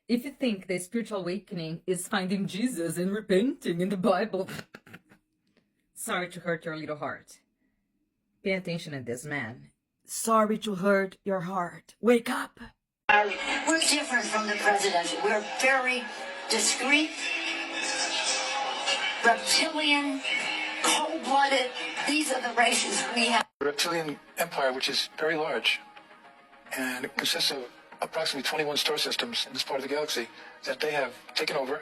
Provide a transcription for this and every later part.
If you think the spiritual awakening is finding Jesus and repenting in the Bible, sorry to hurt your little heart. Pay attention to this, man. Sorry to hurt your heart. Wake up. We're different from the president. We're very discreet, reptilian, cold-blooded. These are the races we have. The reptilian empire, which is very large, and it consists of approximately 21 star systems in this part of the galaxy that they have taken over.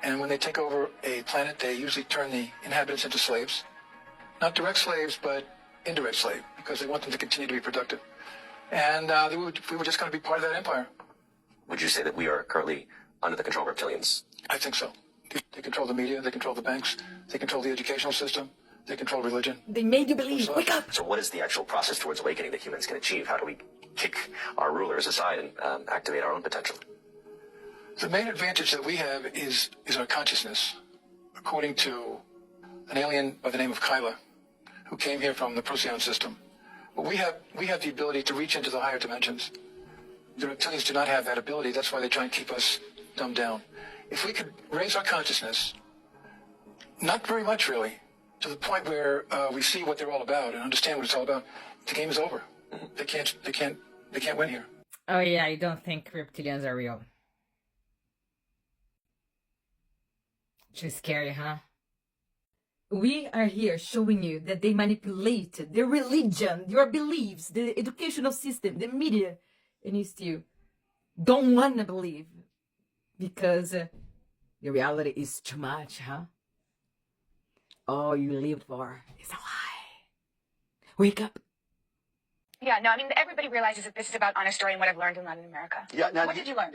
And when they take over a planet, they usually turn the inhabitants into slaves. Not direct slaves, but indirect slaves, because they want them to continue to be productive. And we were just going to be part of that empire. Would you say that we are currently under the control of reptilians? I think so. They control the media, they control the banks, they control the educational system, they control religion. They made you believe. Wake up. So what is the actual process towards awakening that humans can achieve? How do we kick our rulers aside and activate our own potential? The main advantage that we have is our consciousness. According to an alien by the name of Kyla, who came here from the Procyon system. But we have the ability to reach into the higher dimensions. The reptilians do not have that ability. That's why they try and keep us dumbed down. If we could raise our consciousness, not very much really, to the point where we see what they're all about and understand what it's all about, the game is over. They can't win here. Oh yeah, I don't think reptilians are real. Too scary, huh? We are here showing you that they manipulate the religion, your beliefs, the educational system, the media, and you still don't want to believe because the reality is too much, huh? All you lived for is a lie. Wake up. Yeah, no, I mean, everybody realizes that this is about honest story and what I've learned in Latin America. Yeah, now, what did you learn?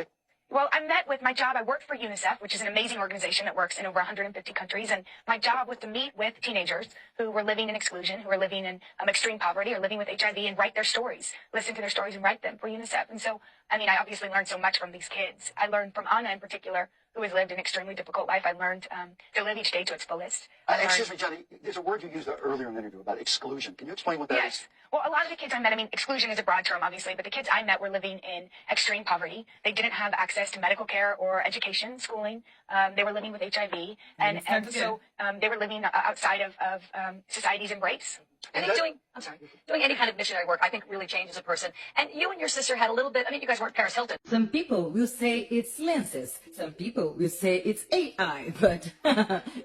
Well, I met with my job. I worked for UNICEF, which is an amazing organization that works in over 150 countries. And my job was to meet with teenagers who were living in exclusion, who were living in extreme poverty or living with HIV and write their stories, listen to their stories and write them for UNICEF. And so, I mean, I obviously learned so much from these kids. I learned from Anna in particular, who has lived an extremely difficult life. I learned to live each day to its fullest. Excuse me, Johnny, there's a word you used earlier in the interview about exclusion. Can you explain what that is? Yes. Well, a lot of the kids I met, I mean, exclusion is a broad term, obviously, but the kids I met were living in extreme poverty. They didn't have access to medical care or education, schooling. They were living with HIV, and so they were living outside of society's embrace. I think doing any kind of missionary work, I think, really changes a person. And you and your sister had a little bit, I mean, you guys weren't Paris Hilton. Some people will say it's lenses. Some people will say it's AI. But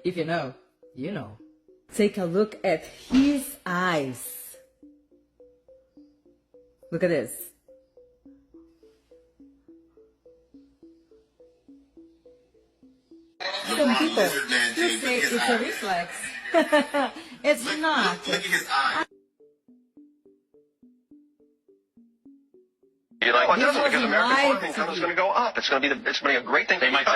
if you know, you know. Take a look at his eyes. Look at this. Some people will say it's a reflex. It's not. Look at his eye. You like, well, it doesn't, because American farming income is going to go up. It's going to be a great thing. They might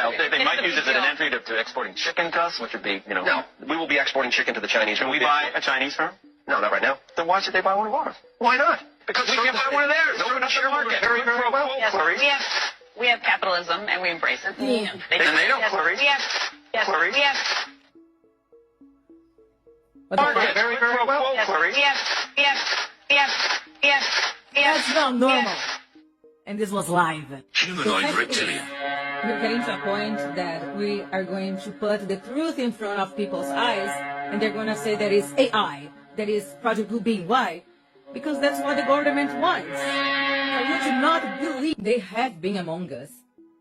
use it as an entry to exporting chicken to us, which would be, no, we will be exporting chicken to the Chinese. Can we buy a Chinese firm? No, not right now. Then why should they buy one of ours? Why not? Because we can't buy one of theirs. Open up the market. Very, very well, Clarice. We have capitalism and we embrace it. Yeah. And they don't, Clarice. Clarice. Market. Very, very well, Clarice. That's not normal. And this was live. Humanoid reptilian. We're getting to a point that we are going to put the truth in front of people's eyes, and they're going to say that it's AI, that is Project Blue Beam. Why? Because that's what the government wants. For you to not believe they have been among us.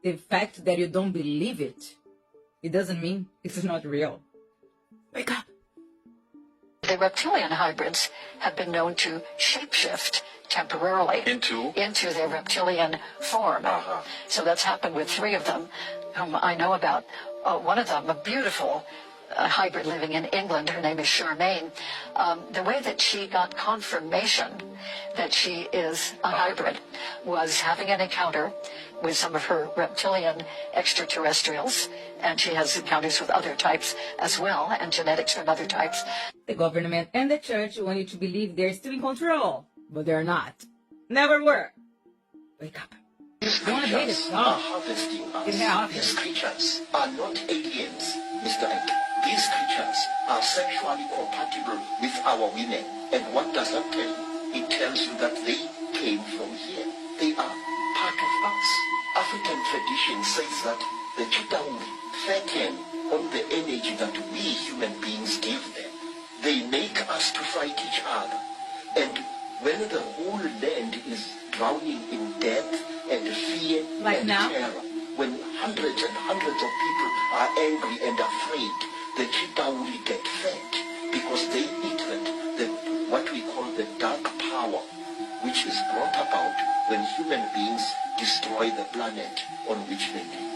The fact that you don't believe it, it doesn't mean it's not real. Wake up. The reptilian hybrids have been known to shapeshift temporarily into their reptilian form. So that's happened with 3 of them whom I know about. One of them, a beautiful hybrid living in England, her name is Charmaine. The way that she got confirmation that she is a hybrid was having an encounter with some of her reptilian extraterrestrials, and she has encounters with other types as well, and genetics from other types. The government and the church want you to believe they're still in control, but they're not. Never were. Wake up. These You want to hate creatures it? are harvesting us. These creatures are not aliens, Mr. Ike. These creatures are sexually compatible with our women. And what does that tell you? It tells you that they came from here. They are part of us. African tradition says that the Chitauri fatten on the energy that we human beings give them. They make us to fight each other. And when the whole land is drowning in death and fear Like and now? terror, when hundreds and hundreds of people are angry and afraid, the Chitauri get fed because they eat what we call the dark power, which is brought about when human beings destroy the planet on which they live.